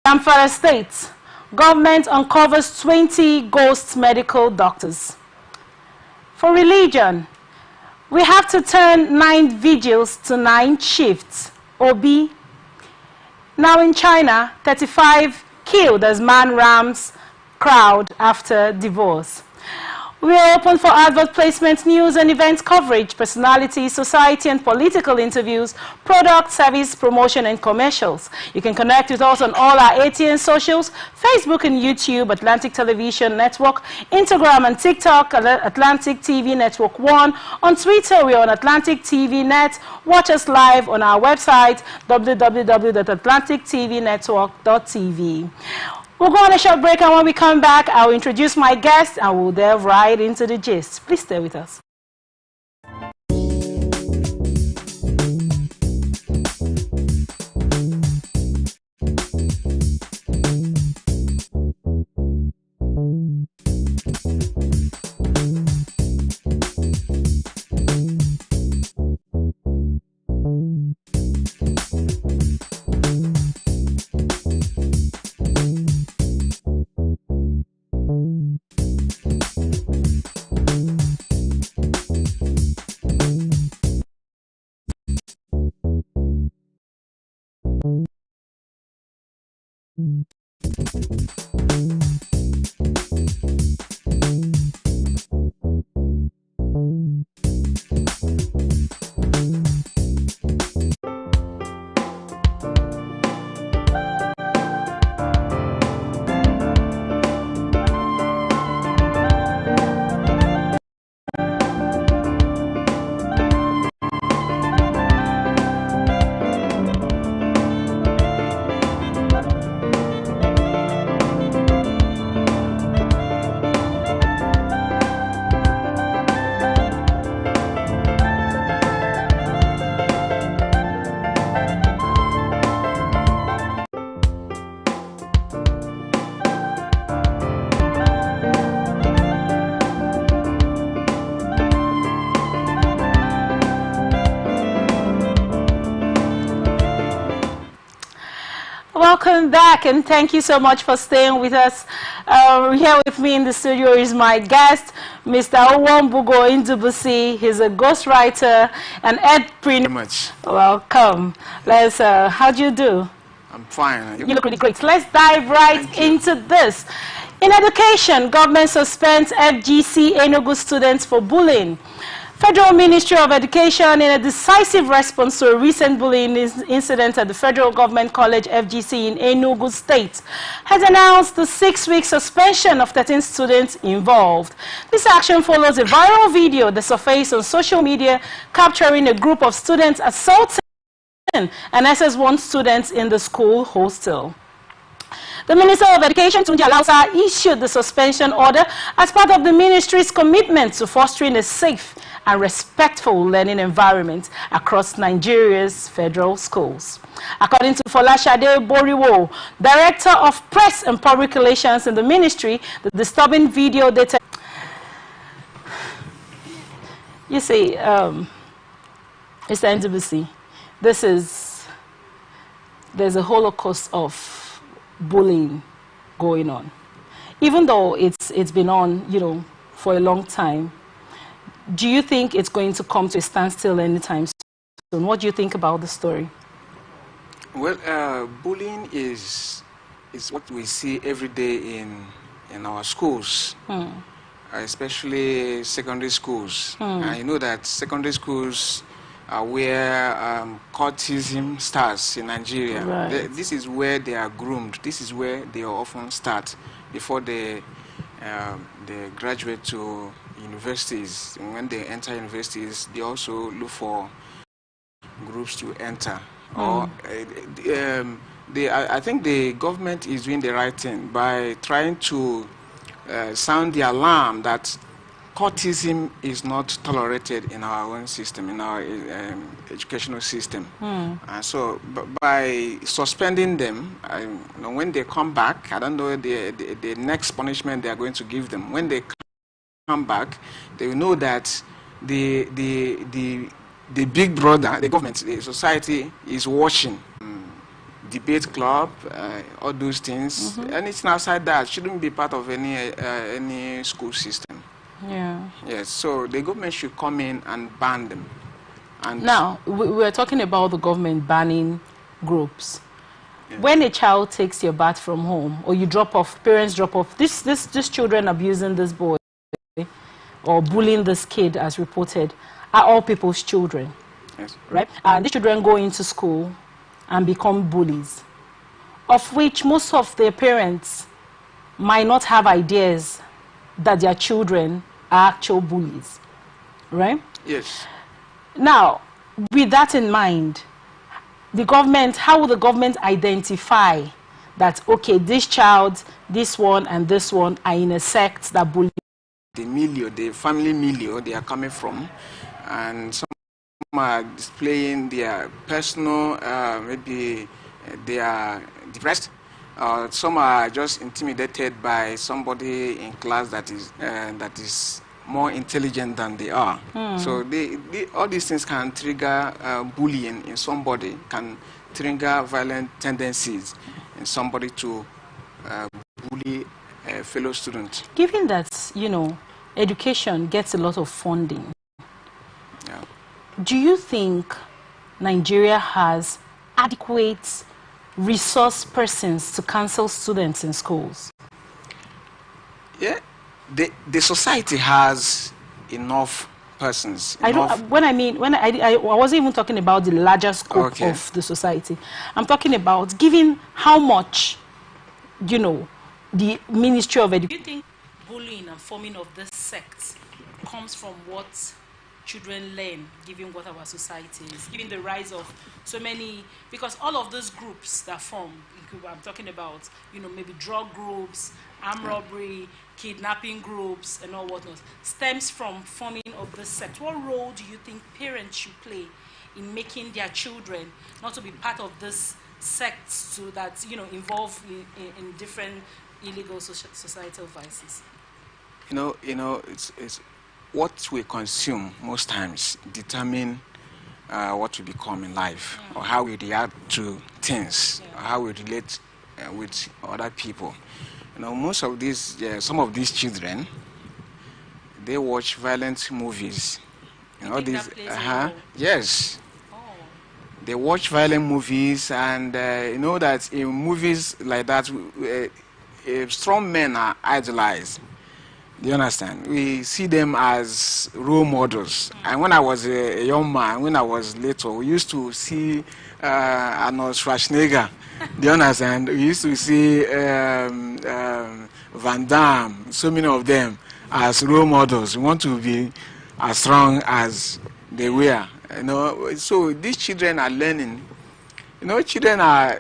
Zamfara State, government uncovers 20 ghost medical doctors. For religion, we have to turn 9 vigils to 9 shifts. Obi. Now in China, 35 killed as man rams crowd after divorce. We are open for advert placement, news and event coverage, personality, society and political interviews, product, service, promotion and commercials. You can connect with us on all our Atn socials, Facebook and YouTube, Atlantic Television Network, Instagram and TikTok, Atlantic TV Network 1. On Twitter, we are on Atlantic TV Net. Watch us live on our website, www.atlantictvnetwork.tv. We'll go on a short break, and when we come back, I'll introduce my guest and we'll delve right into the gist. Please stay with us. Welcome back, and thank you so much for staying with us. Here with me in the studio is my guest, Mr. Owambugo Indubusi. He's a ghostwriter and entrepreneur. Very much. Welcome. Let's. How do you do? I'm fine. You look really great. Let's dive right into this. In education, government suspends FGC Enugu students for bullying. Federal Ministry of Education, in a decisive response to a recent bullying incident at the Federal Government College FGC in Enugu State, has announced the 6-week suspension of 13 students involved. This action follows a viral video that surfaced on social media capturing a group of students assaulting an SS1 student in the school hostel. The Minister of Education, Tunji Alausa, issued the suspension order as part of the ministry's commitment to fostering a safe and respectful learning environment across Nigeria's federal schools. According to Folashade Boriwo, Director of Press and Public Relations in the ministry, the disturbing video data. You see, Mr. NWC, there's a holocaust of bullying going on. Even though it's been on, for a long time, do you think it's going to come to a standstill anytime soon? What do you think about the story? Well, bullying is what we see every day in our schools, especially secondary schools. And you know that secondary schools are where courtism starts in Nigeria. Right. This is where they are groomed. This is where they often start before they graduate to universities. And when they enter universities, they also look for groups to enter. Or I think the government is doing the right thing by trying to sound the alarm that courtism is not tolerated in our own system, in our educational system. And so by suspending them, when they come back, I don't know the next punishment they are going to give them. When they come back, they will know that the big brother, the government, the society is watching. debate club, all those things. Anything outside that shouldn't be part of any school system. Yeah. Yes, so the government should come in and ban them. And now, we're talking about the government banning groups. Yeah. When a child takes your bath from home, or you drop off, parents drop off, this children abusing this boy or bullying this kid as reported are all people's children. Yes. Right? And these children go into school and become bullies, of which most of their parents might not have ideas that their children are actual bullies, right? Yes. Now, with that in mind, the government, how will the government identify that, okay, this child, this one, and this one are in a sect that bully? The milieu, the family milieu they are coming from, and some are displaying their personal, maybe they are depressed. Some are just intimidated by somebody in class that is more intelligent than they are. So all these things can trigger bullying in somebody, can trigger violent tendencies in somebody to bully a fellow student. Given that, you know, education gets a lot of funding, Yeah. do you think Nigeria has adequate resource persons to counsel students in schools? Yeah, the society has enough persons. I wasn't even talking about the larger scope of the society. I'm talking about given how much, you know, the Ministry of Education. Do you think bullying and forming of this sect comes from what children learn, given what our society is, given the rise of so many, because all of those groups that form, I'm talking about, you know, maybe drug groups, armed robbery, kidnapping groups, and all whatnot, stems from forming of this sect. What role do you think parents should play in making their children not to be part of this sect, so that, you know, involved in different illegal societal vices? You know, it's what we consume most times determine what we become in life, or how we react to things, or how we relate with other people. You know, most of these, some of these children, they watch violent movies. You know, these, yes. Oh. They watch violent movies, and you know that in movies like that, strong men are idolized. Do you understand? We see them as role models. And when I was a young man, when I was little, we used to see Arnold Schwarzenegger. Do you understand? We used to see Van Damme, so many of them as role models. We want to be as strong as they were. You know, so these children are learning. You know, children are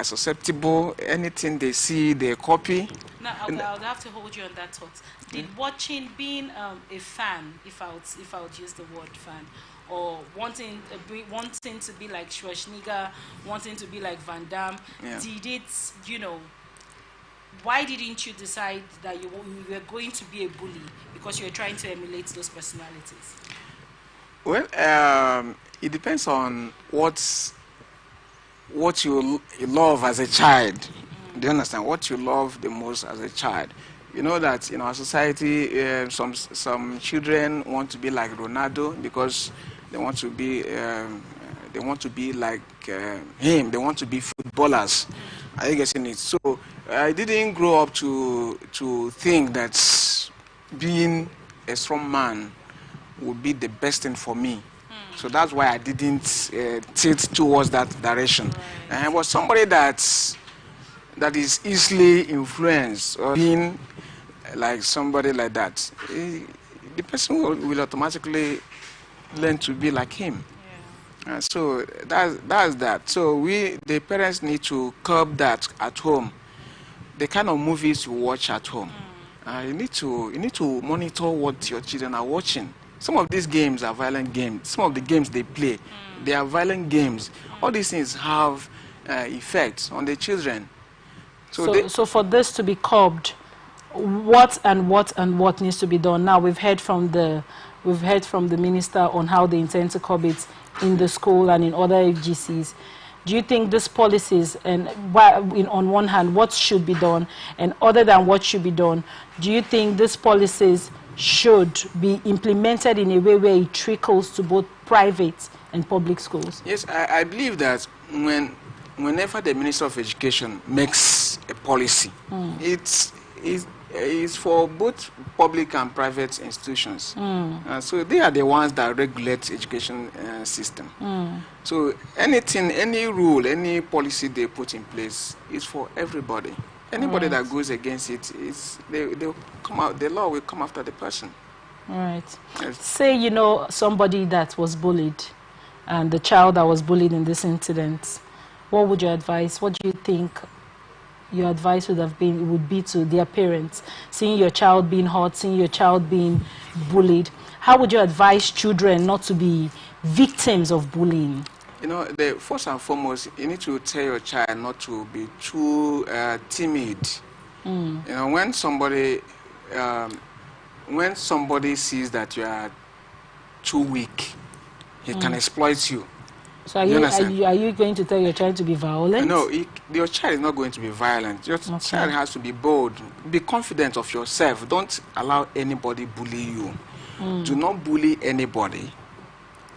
susceptible. Anything they see, they copy. Now, I'll have to hold you on that thought. Did watching, being a fan, if I would use the word fan, or wanting to be like Schwarzenegger, wanting to be like Van Damme, did it, you know, why didn't you decide that you were going to be a bully? Because you were trying to emulate those personalities. Well, it depends on what you love as a child. Do you understand? What you love the most as a child. You know that in our society, some children want to be like Ronaldo because they want to be like him. They want to be footballers. Are you getting it? So I didn't grow up to think that being a strong man would be the best thing for me. So that's why I didn't tilt towards that direction. And I was somebody that is easily influenced, or being like somebody like that. The person will automatically learn to be like him. So that's that. So the parents need to curb that at home. The kind of movies you watch at home. You need to monitor what your children are watching. Some of these games are violent games. Some of the games they play, they are violent games. All these things have effects on the children. So for this to be curbed, what needs to be done? Now we've heard from the minister on how they intend to curb it in the school and in other FGCs. do you think these policies, and on one hand, what should be done, and other than what should be done, do you think these policies should be implemented in a way where it trickles to both private and public schools? Yes, I believe that whenever the Minister of Education makes a policy, it's for both public and private institutions. So they are the ones that regulate education system. So anything, any rule, any policy they put in place is for everybody. Anybody that goes against it, they'll come out, the law will come after the person. Right. Yes. Say, you know, somebody that was bullied, and the child that was bullied in this incident, what would your advice, what do you think your advice would be to their parents, seeing your child being hurt, seeing your child being bullied? How would you advise children not to be victims of bullying? You know, first and foremost, you need to tell your child not to be too timid. You know, when somebody sees that you are too weak, he can exploit you. So are you going to tell your child to be violent? No, your child is not going to be violent. Your child has to be bold. Be confident of yourself. Don't allow anybody bully you. Do not bully anybody.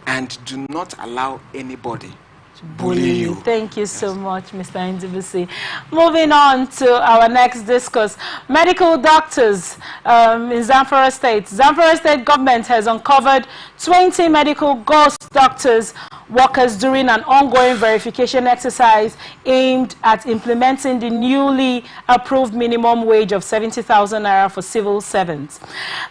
And do not allow anybody to bully you. Thank you so much, Mr. Ndibusi. Moving on to our next discourse. Medical doctors in Zamfara State. Zamfara State government has uncovered 20 medical ghost doctors workers during an ongoing verification exercise aimed at implementing the newly approved minimum wage of 70,000 naira for civil servants.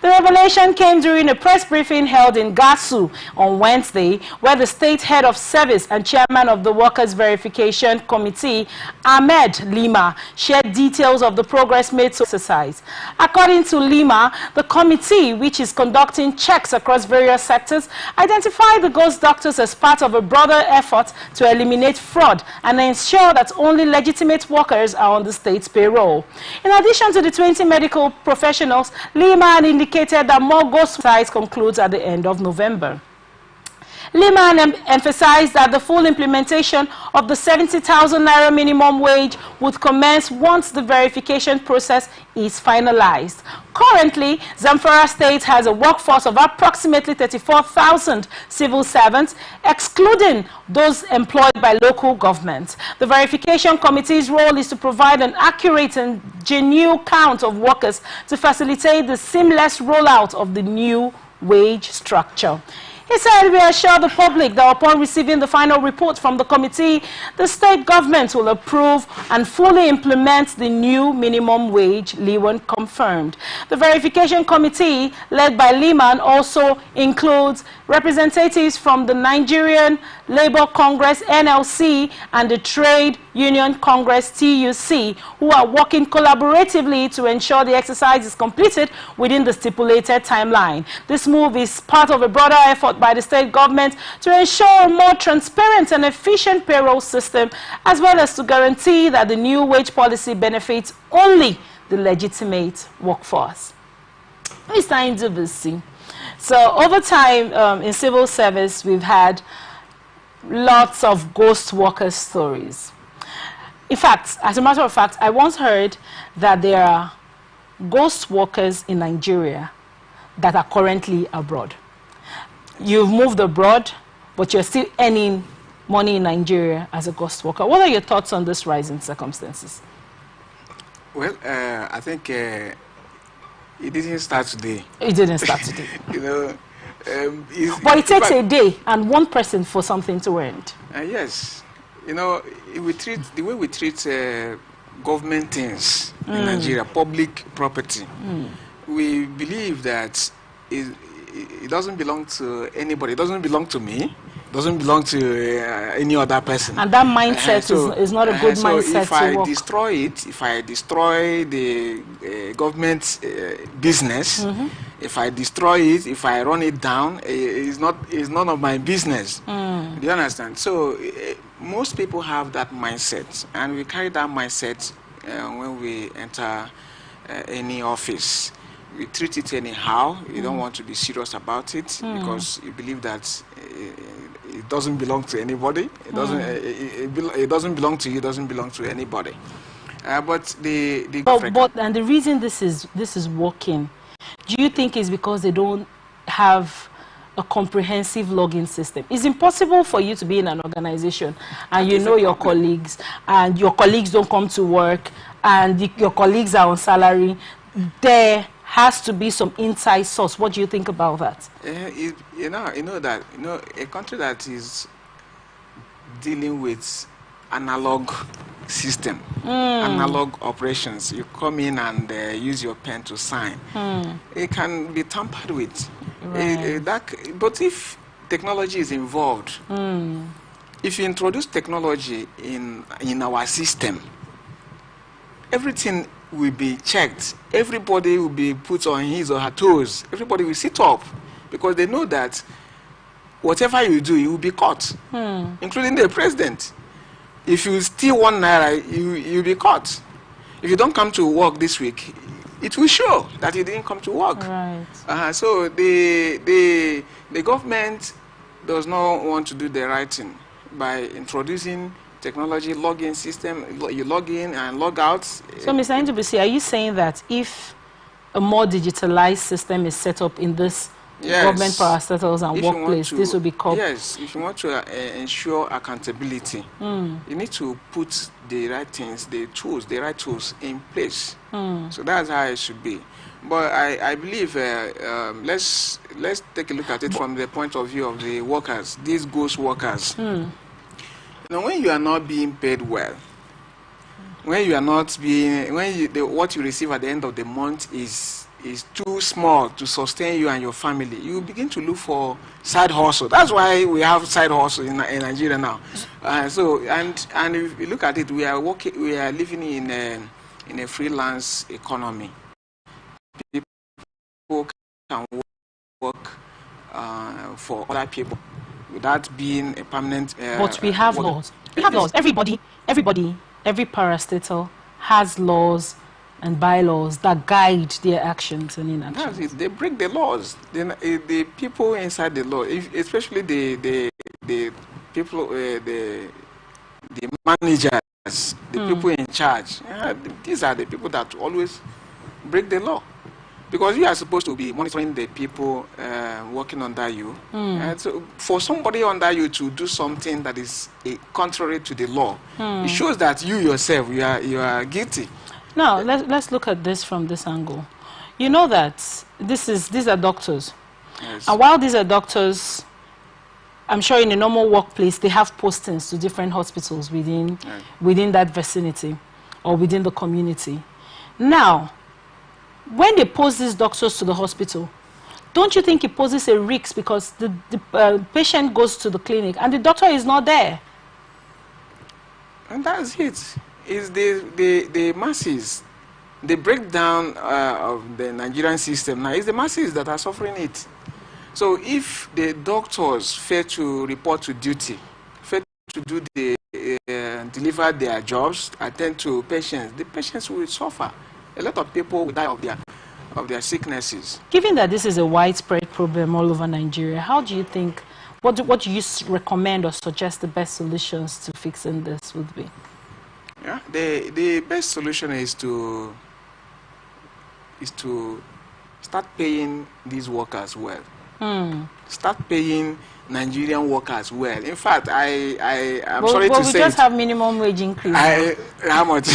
The revelation came during a press briefing held in Gasu on Wednesday, where the state head of service and chairman of the Workers' Verification Committee, Ahmed Lima, shared details of the progress made to exercise. According to Lima, the committee, which is conducting checks across various sectors, identified the ghost doctors as part of a broader effort to eliminate fraud and ensure that only legitimate workers are on the state's payroll. In addition to the 20 medical professionals, Lima indicated that more ghost sites concludes at the end of November. Lehman emphasized that the full implementation of the 70,000 naira minimum wage would commence once the verification process is finalized. Currently, Zamfara State has a workforce of approximately 34,000 civil servants, excluding those employed by local governments. The verification committee's role is to provide an accurate and genuine count of workers to facilitate the seamless rollout of the new wage structure. He said, "We assure the public that upon receiving the final report from the committee, the state government will approve and fully implement the new minimum wage," Lewan confirmed. The verification committee, led by Lehman, also includes representatives from the Nigerian Labour Congress, NLC, and the Trade Union Congress, TUC, who are working collaboratively to ensure the exercise is completed within the stipulated timeline. This move is part of a broader effort by the state government to ensure a more transparent and efficient payroll system, as well as to guarantee that the new wage policy benefits only the legitimate workforce. Mr. Ndibusi, so over time in civil service, we've had lots of ghost worker stories. In fact, as a matter of fact, I once heard that there are ghost workers in Nigeria that are currently abroad. You've moved abroad, but you're still earning money in Nigeria as a ghost worker. What are your thoughts on this rise in circumstances? Well, I think it didn't start today. It didn't start today. You know, but it takes a day and one person for something to earn. Yes. You know, the way we treat government things in Nigeria, public property, we believe that it doesn't belong to anybody. It doesn't belong to me. It doesn't belong to any other person. And that mindset is not a good mindset if I destroy it, if I destroy the government business, if I destroy it, if I run it down, it's none of my business. Do you understand? So most people have that mindset, and we carry that mindset when we enter any office. we treat it anyhow. You don't want to be serious about it because you believe that it doesn't belong to anybody. It doesn't. It doesn't belong to you. It doesn't belong to anybody. But and the reason this is working, do you think is because they don't have a comprehensive login system? It's impossible for you to be in an organization and you know your colleagues, and your colleagues don't come to work, and your colleagues are on salary. There has to be some inside source. What do you think about that? You know that a country that is dealing with analog system, analog operations, you come in and use your pen to sign. It can be tampered with. Right. But if technology is involved, if you introduce technology in our system, everything will be checked. Everybody will be put on his or her toes. Everybody will sit up because they know that whatever you do, you will be caught, including the president. If you steal ₦1, you'll be caught. If you don't come to work this week, it will show that you didn't come to work. Right. So the government does not want to do the right thing by introducing technology login system. You log in and log out. So, Mr. Ndubisi, are you saying that if a more digitalized system is set up in this government parastatals and workplace, this will be called? Yes, if you want to ensure accountability, you need to put the right things, the right tools in place. So that's how it should be. But I believe let's take a look at it from the point of view of the workers, these ghost workers. Now, when you are not being paid well, when you are not being, what you receive at the end of the month is too small to sustain you and your family, you begin to look for side hustle. That's why we have side hustle in Nigeria now. And if you look at it, we are living in a freelance economy. People can work for other people without being a permanent. But we have laws. We have laws. Every parastatal has laws and bylaws that guide their actions and inactions. That's it. They break the laws. The people inside the law, especially the people, the managers, the people in charge. These are the people that always break the law. Because you are supposed to be monitoring the people working under you. And so for somebody under you to do something that is contrary to the law, it shows that you yourself, you are guilty. Now, let's look at this from this angle. You know that these are doctors. Yes. And while these are doctors, I'm sure in a normal workplace, they have postings to different hospitals within that vicinity or within the community. Now, when they post these doctors to the hospital, don't you think it poses a risk because the patient goes to the clinic and the doctor is not there? And that's it. It's the masses. The breakdown of the Nigerian system now is the masses that are suffering it. So if the doctors fail to report to duty, fail to do deliver their jobs, attend to patients, the patients will suffer. A lot of people will die of their sicknesses. Given that this is a widespread problem all over Nigeria, how do you think, what do you recommend or suggest the best solutions to fixing this would be? Yeah, the best solution is to start paying these workers well. Start paying Nigerian workers well. In fact, I'm sorry to say we just have minimum wage increase. How much?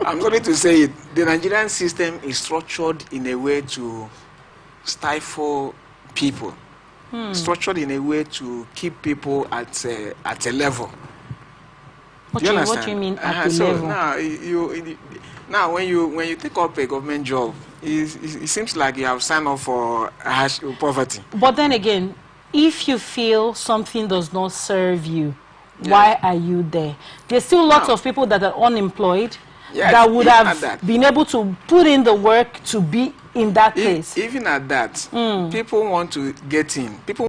I'm sorry to say it. The Nigerian system is structured in a way to stifle people. Structured in a way to keep people at a level. What do you mean at the level? Now, when you take up a government job, it seems like you have signed up for poverty. But then again, if you feel something does not serve you, why are you there? There's still lots of people that are unemployed that would have been able to put in the work to be in that place. Even at that, people want to get in. People